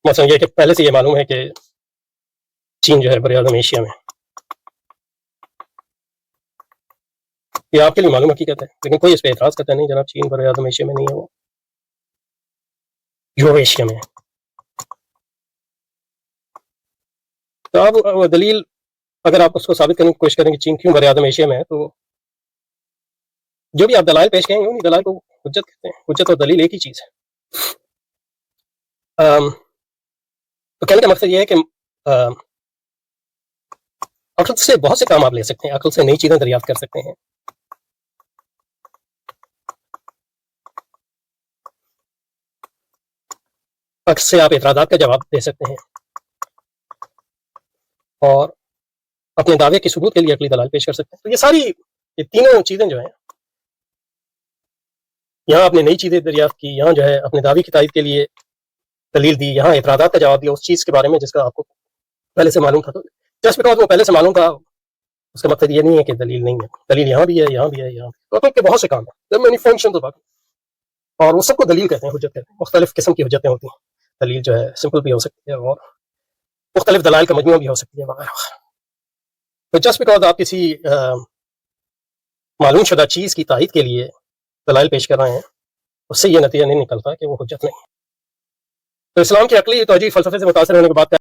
مثلا یہ کہ پہلے سے یہ معلوم ہے کہ چین جو ہے بر اعظم ایشیا میں، یہ آپ کے لیے معلوم حقیقت ہے، لیکن کوئی اس پہ اعتراض کرتا نہیں جناب چین بر اعظم ایشیا میں نہیں ہے، وہ یورو ایشیا میں ہے۔ تو آپ وہ دلیل اگر آپ اس کو ثابت کرنے کی کوشش کریں کہ چین کیوں بر اعظم ایشیا میں ہے، تو جو بھی آپ دلائل پیش کریں گے ان دلائل کو حجت کہتے ہیں۔ حجت اور دلیل ایک ہی چیز ہے۔ تو کہنے کا مقصد یہ ہے کہ عقل سے بہت سے کام آپ لے سکتے ہیں، عقل سے نئی چیزیں دریافت کر سکتے ہیں، عقل سے آپ اعتراضات کا جواب دے سکتے ہیں، اور اپنے دعوے کی ثبوت کے لیے عقلی دلائل پیش کر سکتے ہیں۔ تو یہ تینوں چیزیں جو ہیں، یہاں آپ نے نئی چیزیں دریافت کی، یہاں جو ہے اپنے دعوے کی تائید کے لیے دلیل دی، یہاں اعتراضات کا جواب دیا اس چیز کے بارے میں جس کا آپ کو پہلے سے معلوم تھا۔ تو جسٹ بیکاز وہ پہلے سے معلوم تھا اس کا مطلب یہ نہیں ہے کہ دلیل نہیں ہے، دلیل یہاں بھی ہے، یہاں بھی ہے، یہاں بھی۔ تو عقل کے بہت سے کام ہیں، مینی فنکشنز آف عقل، اور وہ سب کو دلیل کہتے ہیں، حجت کہتے ہیں۔ مختلف قسم کی حجتیں ہوتی ہیں، دلیل جو ہے سمپل بھی ہو سکتی ہے اور مختلف دلائل کا مجموعہ بھی ہو سکتی ہے وغیرہ۔ تو جسٹ بیکاز آپ کسی معلوم شدہ چیز کی تائید کے لیے دلائل پیش کر رہے ہیں، اس سے یہ نتیجہ نہیں نکلتا کہ وہ حجت نہیں ہے۔ تو اسلام کی عقلی توجیہ فلسفے سے متاثر ہونے کے بعد